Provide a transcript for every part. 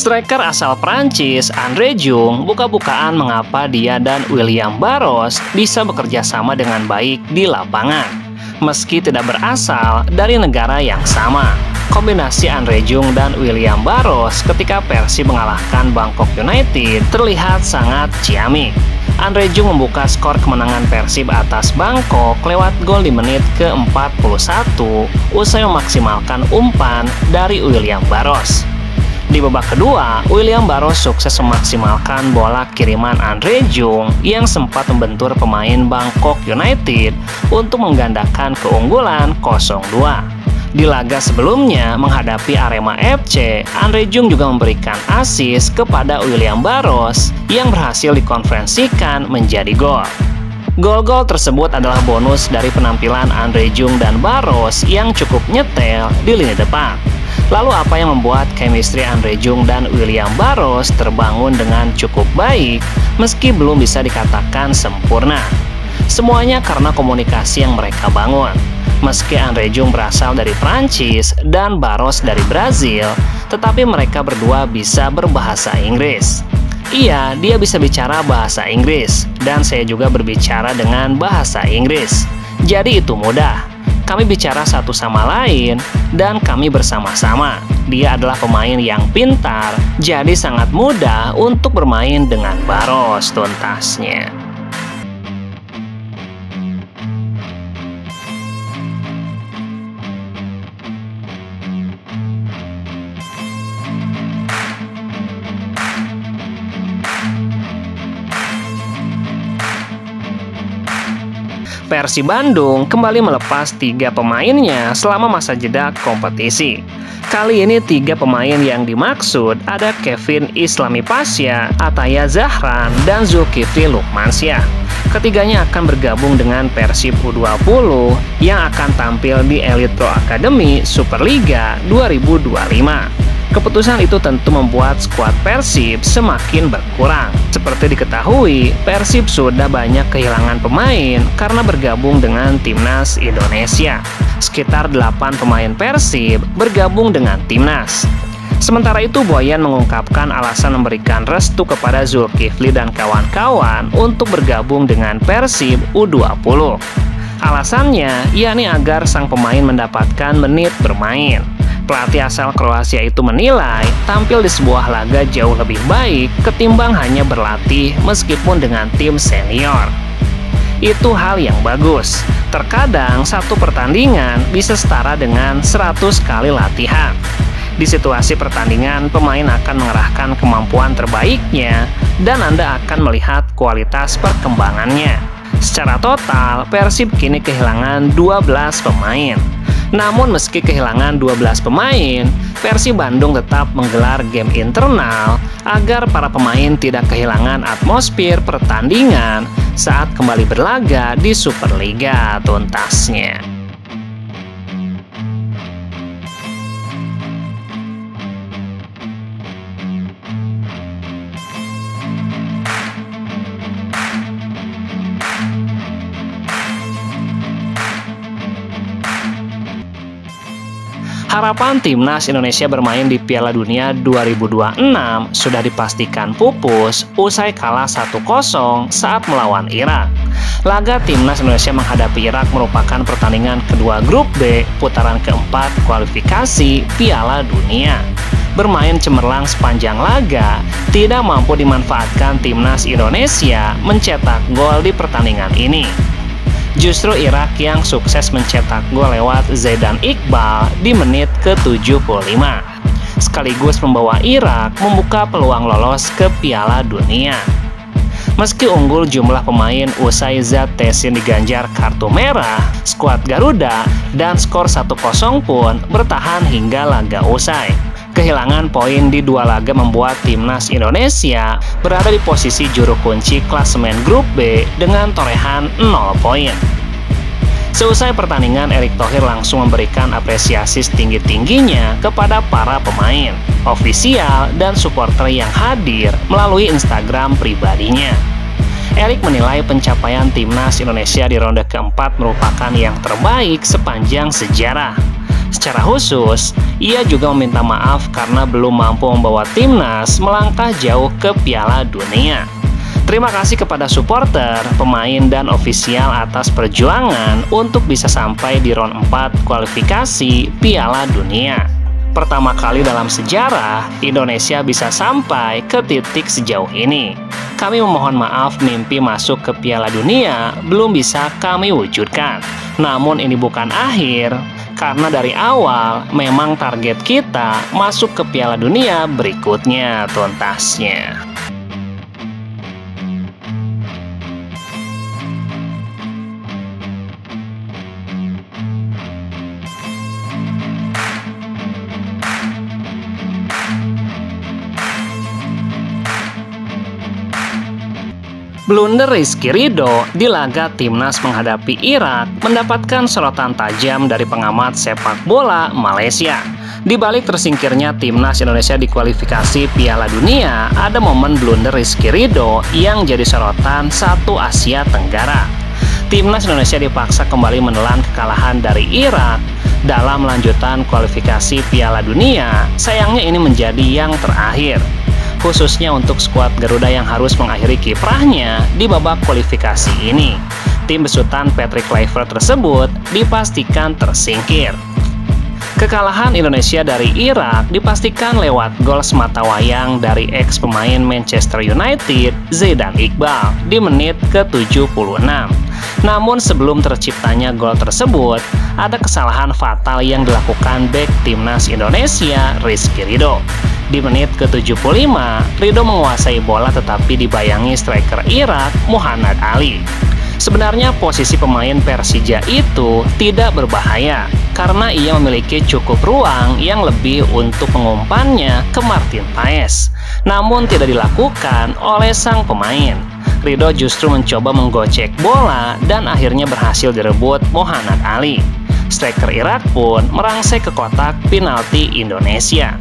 Striker asal Prancis, Andre Jung, buka-bukaan mengapa dia dan William Barros bisa bekerja sama dengan baik di lapangan, meski tidak berasal dari negara yang sama. Kombinasi Andre Jung dan William Barros ketika Persib mengalahkan Bangkok United terlihat sangat ciamik. Andre Jung membuka skor kemenangan Persib atas Bangkok lewat gol di menit ke-41 usai memaksimalkan umpan dari William Barros. Di babak kedua, William Barros sukses memaksimalkan bola kiriman Andre Jung yang sempat membentur pemain Bangkok United untuk menggandakan keunggulan 0-2. Di laga sebelumnya menghadapi Arema FC, Andre Jung juga memberikan assist kepada William Barros yang berhasil dikonversikan menjadi gol. Gol-gol tersebut adalah bonus dari penampilan Andre Jung dan Barros yang cukup nyetel di lini depan. Lalu apa yang membuat chemistry Andre Jung dan William Barros terbangun dengan cukup baik meski belum bisa dikatakan sempurna? Semuanya karena komunikasi yang mereka bangun. Meski Andre Jung berasal dari Prancis dan Barros dari Brazil, tetapi mereka berdua bisa berbahasa Inggris. Iya, dia bisa bicara bahasa Inggris, dan saya juga berbicara dengan bahasa Inggris. Jadi itu mudah. Kami bicara satu sama lain, dan kami bersama-sama. Dia adalah pemain yang pintar, jadi sangat mudah untuk bermain dengan Barros tuntasnya. Persib Bandung kembali melepas 3 pemainnya selama masa jeda kompetisi. Kali ini 3 pemain yang dimaksud ada Kevin Islami Pasha, Ataya Zahran, dan Zulkifli Lukmansyah. Ketiganya akan bergabung dengan Persib U20 yang akan tampil di Elite Pro Academy Superliga 2025. Keputusan itu tentu membuat skuad Persib semakin berkurang. Seperti diketahui, Persib sudah banyak kehilangan pemain karena bergabung dengan Timnas Indonesia. Sekitar 8 pemain Persib bergabung dengan Timnas. Sementara itu, Boyan mengungkapkan alasan memberikan restu kepada Zulkifli dan kawan-kawan untuk bergabung dengan Persib U20. Alasannya, yakni agar sang pemain mendapatkan menit bermain. Pelatih asal Kroasia itu menilai tampil di sebuah laga jauh lebih baik ketimbang hanya berlatih meskipun dengan tim senior. Itu hal yang bagus. Terkadang satu pertandingan bisa setara dengan 100 kali latihan. Di situasi pertandingan, pemain akan mengerahkan kemampuan terbaiknya dan Anda akan melihat kualitas perkembangannya. Secara total, Persib kini kehilangan 12 pemain. Namun meski kehilangan 12 pemain, Persib Bandung tetap menggelar game internal agar para pemain tidak kehilangan atmosfer pertandingan saat kembali berlaga di Superliga tuntasnya. Harapan Timnas Indonesia bermain di Piala Dunia 2026 sudah dipastikan pupus usai kalah 1-0 saat melawan Irak. Laga Timnas Indonesia menghadapi Irak merupakan pertandingan kedua grup B putaran keempat kualifikasi Piala Dunia. Bermain cemerlang sepanjang laga, tidak mampu dimanfaatkan Timnas Indonesia mencetak gol di pertandingan ini. Justru Irak yang sukses mencetak gol lewat Zaidan Iqbal di menit ke-75. Sekaligus membawa Irak membuka peluang lolos ke Piala Dunia. Meski unggul jumlah pemain usai Zat Tessin diganjar kartu merah, skuad Garuda dan skor 1-0 pun bertahan hingga laga usai. Kehilangan poin di 2 laga membuat Timnas Indonesia berada di posisi juru kunci klasemen grup B dengan torehan 0 poin. Seusai pertandingan, Erick Thohir langsung memberikan apresiasi setinggi-tingginya kepada para pemain, ofisial, dan supporter yang hadir melalui Instagram pribadinya. Erick menilai pencapaian Timnas Indonesia di ronde keempat merupakan yang terbaik sepanjang sejarah. Secara khusus, ia juga meminta maaf karena belum mampu membawa timnas melangkah jauh ke Piala Dunia. Terima kasih kepada supporter, pemain, dan ofisial atas perjuangan untuk bisa sampai di round 4 kualifikasi Piala Dunia. Pertama kali dalam sejarah, Indonesia bisa sampai ke titik sejauh ini. Kami memohon maaf mimpi masuk ke Piala Dunia belum bisa kami wujudkan. Namun ini bukan akhir, karena dari awal memang target kita masuk ke Piala Dunia berikutnya tuntasnya. Blunder Rizky Ridho di laga timnas menghadapi Irak mendapatkan sorotan tajam dari pengamat sepak bola Malaysia. Di balik tersingkirnya timnas Indonesia di kualifikasi Piala Dunia, ada momen blunder Rizky Ridho yang jadi sorotan satu Asia Tenggara. Timnas Indonesia dipaksa kembali menelan kekalahan dari Irak dalam lanjutan kualifikasi Piala Dunia. Sayangnya ini menjadi yang terakhir, khususnya untuk skuad Garuda yang harus mengakhiri kiprahnya di babak kualifikasi ini. Tim besutan Patrick Kluivert tersebut dipastikan tersingkir. Kekalahan Indonesia dari Irak dipastikan lewat gol sematawayang dari ex pemain Manchester United Zidane Iqbal di menit ke-76. Namun sebelum terciptanya gol tersebut, ada kesalahan fatal yang dilakukan bek timnas Indonesia Rizky Ridho. Di menit ke-75, Ridho menguasai bola tetapi dibayangi striker Irak Muhammad Ali. Sebenarnya posisi pemain Persija itu tidak berbahaya karena ia memiliki cukup ruang yang lebih untuk mengumpannya ke Martin Paes. Namun tidak dilakukan oleh sang pemain. Ridho justru mencoba menggocek bola dan akhirnya berhasil direbut Muhammad Ali. Striker Irak pun merangsek ke kotak penalti Indonesia.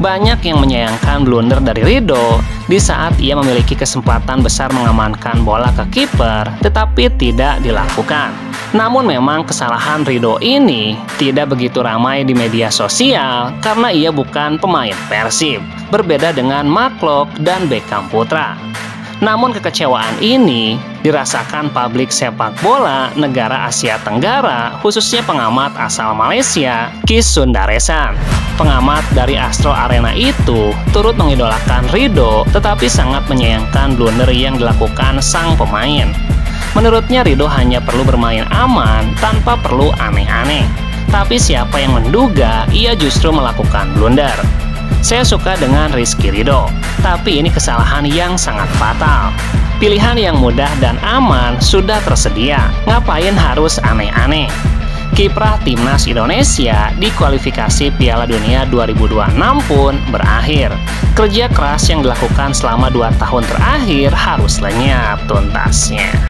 Banyak yang menyayangkan blunder dari Ridho di saat ia memiliki kesempatan besar mengamankan bola ke kiper, tetapi tidak dilakukan. Namun memang kesalahan Ridho ini tidak begitu ramai di media sosial karena ia bukan pemain Persib, berbeda dengan Mark Klok dan Beckham Putra. Namun kekecewaan ini dirasakan publik sepak bola negara Asia Tenggara, khususnya pengamat asal Malaysia, Kis Sundaresan. Pengamat dari Astro Arena itu turut mengidolakan Ridho, tetapi sangat menyayangkan blunder yang dilakukan sang pemain. Menurutnya Ridho hanya perlu bermain aman tanpa perlu aneh-aneh. Tapi siapa yang menduga ia justru melakukan blunder? Saya suka dengan Rizky Ridho, tapi ini kesalahan yang sangat fatal. Pilihan yang mudah dan aman sudah tersedia, ngapain harus aneh-aneh? Kiprah timnas Indonesia di kualifikasi Piala Dunia 2026 pun berakhir. Kerja keras yang dilakukan selama 2 tahun terakhir harus lenyap tuntasnya.